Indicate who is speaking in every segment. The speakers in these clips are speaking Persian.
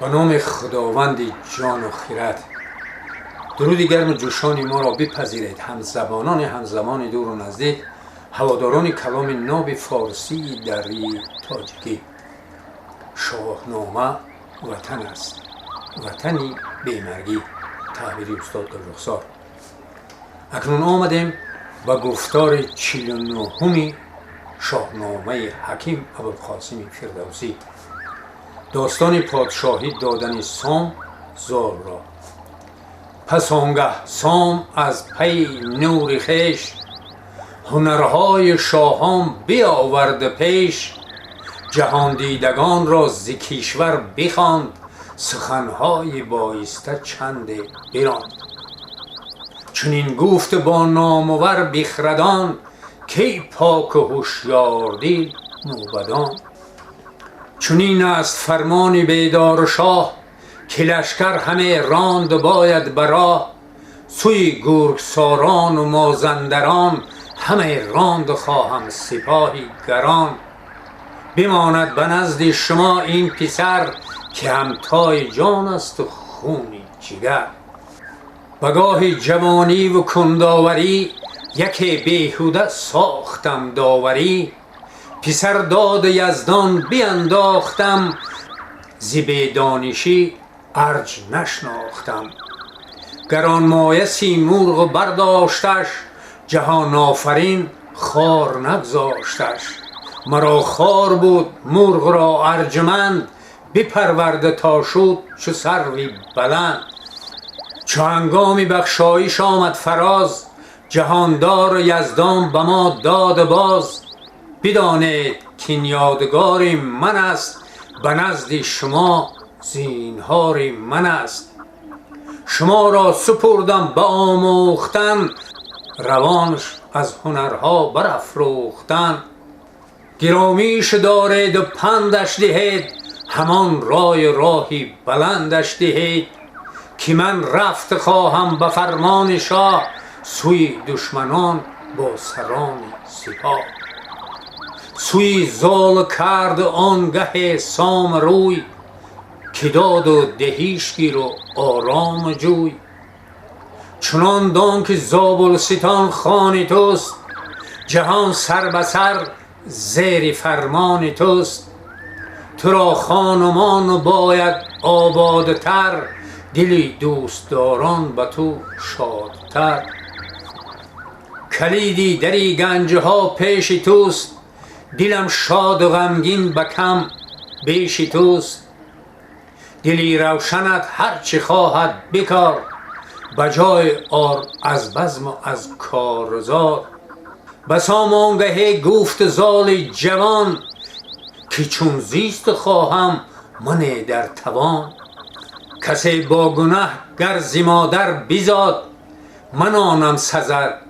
Speaker 1: به نام خداوند جان و خیرت. درود گرم و جوشانی ما را بپذیرید، همزبانان همزمان دور و نزدیک، هواداران کلام ناب فارسی دری تاجیکی. شاهنامه وطن است، وطنی بیمرگی. تعبیر استاد گلرخسار. اکنون آمدیم به گفتار 49 شاهنامه حکیم ابوالقاسم فردوسی، داستان پادشاهی دادن سام زال را. پس آنگه سام از پی نور خویش، هنرهای شاهان بیاورد پیش. جهان دیدگان را ز کشور بخواند، سخنهای بایسته چند براند. چنین گفت با نامور بخردان، کی پاک و هوشیار دید موبدان. چنین است فرمان بیدار شاه، که لشکر همه راند باید براه. سوی گرگساران و مازندران، همه راند خواهم سپاهی گران. بماند به نزد شما این پسر، که همتای جان است و خونی جگر. بگاه جوانی و کنداوری، یکی بیهوده ساختم داوری. پسر داد یزدان بینداختم، ز بیدانشی ارج نشناختم. گرانمایه سیمرغ برداشتش، جهان آفرین خوار نگذاشتش. مرا خوار بود مرغ را ارجمند، بپرورده تا شد چو سروی بلند. چو هنگام بخشایش آمد فراز، جهاندار یزدان به ما داد باز. بدانید کین یادگاری من است، به نزد شما زینهاری من است. شما را سپردم به آموختن، روانش از هنرها برافروختن. گرامیش دارید و پندش دهید، همان راهی بلندش دهید. که من رفت خواهم به فرمان شاه، سوی دشمنان با سران سپاه. سوی زال کرد آنگه سام روی، که داد و دهیش گیر و آرام جوی. چنان دان که زابلستان خان توست، جهان سر به سر زیر فرمان توست. تو را خانمان باید آبادتر، دلی دوستداران به تو شادتر. کلیدی دری گنجها پیش توست، دلم شاد و غمگین به کم بیش توست. دلی روشنت هرچی خواهد بکار، بجای آر از بزم و از کارزار. بسا آنگهی گفت زال جوان، که چون زیست خواهم من در توان. کسی با گنه گر ز مادر بزاد، من آنم سزد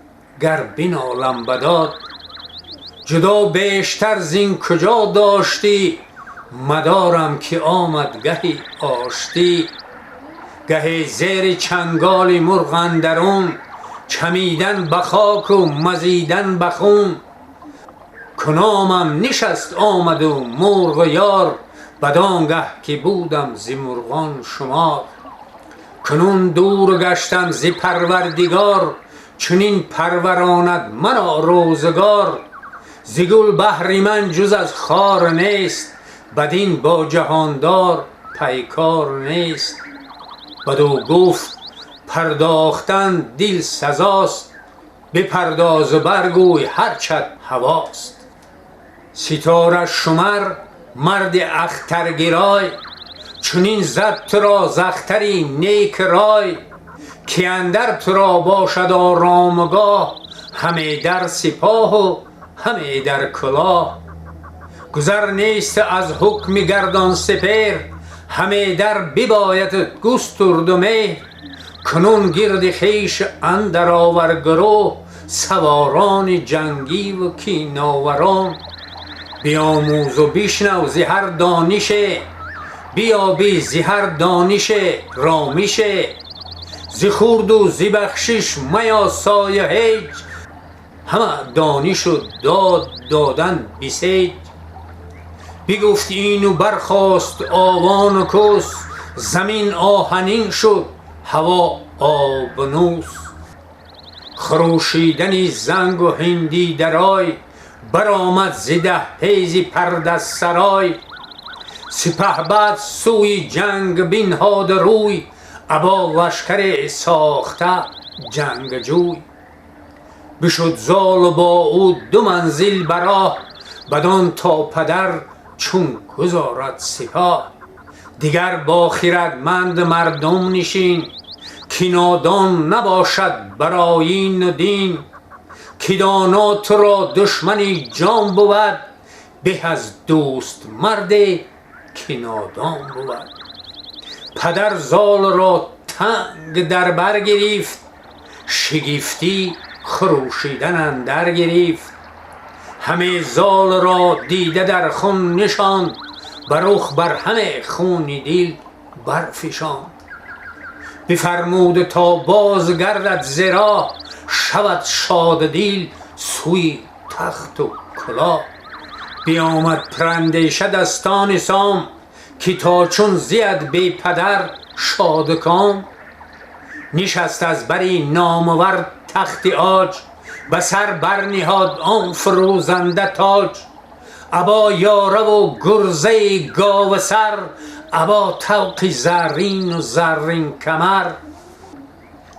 Speaker 1: گر بنالم بداد. جدا بیشتر زین کجا داشتی، مدارم که آمد گهی آشتی. گهی زیر چنگال مرغ اندرون، چمیدن به خاک و مزیدن به خون. کنامم نشست آمد و مرغ یار، بدانگه که بودم ز مرغان شمار. کنون دور گشتم ز پروردگار، چنین پروراند مرا روزگار. ز گل بهر من جز از خار نیست، بدین با جهاندار پیکار نیست. بدو گفت پرداختن دل سزاست، بپرداز و برگوی هرچت هواست. ستاره شمر مرد اخترگرای، چنین زد تو را ز اختری نیک رای. که اندر تو را باشد آرامگاه، همه در سپاه و همه در کلاه. گذر نیست از حکم گردان سپهر، همه در ببایدت گسترد و مهر. کنون گرد خویش اندر آور گروه، سواران جنگی و کیناوران. بیاموز و بشنو ز هر دانشه، بیابی ز هر دانش رامیشه. ز خورد و ز بخشش میاسای هیچ، همه دانش و داد دادن بسیج. بگفت این و برخاست آوان و کس، زمین آهنین شد هوا آبنوس. خروشیدنی زنگ و هندی درای برآمد ز ده حیز پرده سرای. سپهبد سوی جنگ بنهاد روی ابا لشکر ساخته جنگجوی. بشد زال و با او 2 منزل براه بدان تا پدر چون گذارد سپاه. دیگر با خردمند مردم نشین که نادان نباشد بر آیین و دین. که دانا تو را دشمنی جان بود به از دوست مرد که نادان بود. پدر زال را تنگ در بر گرفت شگفتی خروشیدن اندر گرفت. همه زال را دیده در خون نشاند بر رخ بر همه خون دل برفشاند. بفرمود تا باز گردد ز راه شود شاد دل سوی تخت و کلاه. بیامد پراندیشه دستان سام که تا چون زید بی پدر شادکام. نشست از بری نامور تخت عاج به سر برنهاد آن فروزنده تاج. ابا یاره و گرزه گاو سر ابا طوق زرین و زرین کمر.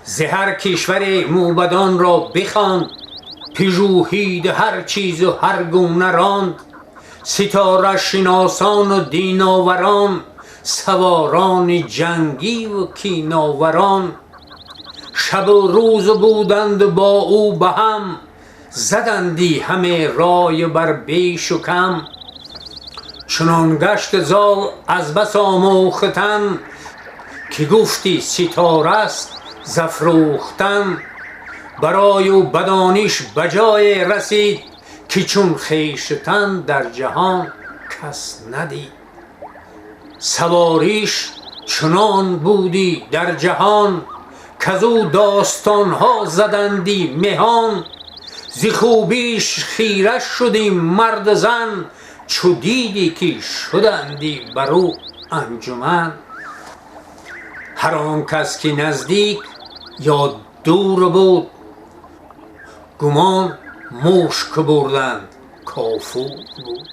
Speaker 1: ز هر کشور موبدان را بخواند پژوهید هر چیز و هر گونه راند. ستاره شناسان و دیناوران سواران جنگی و کیناوران. شب و روز بودند با او به هم زدندی همه رای بر بیش و کم. چنان گشت زال از بس آموختن که گفتی ستاره است ز افروختن. برای او بدانش بجای رسید که چون خویشتن در جهان کس ندید. سواریش چنان بودی در جهان کزو داستان ها زدندی مهان. ز خوبیش خیره شدی مرد زن چو دیدی که شدندی بر او انجمن. هر آن کس که نزدیک یا دور بود گمان مشک بردند کافور بود.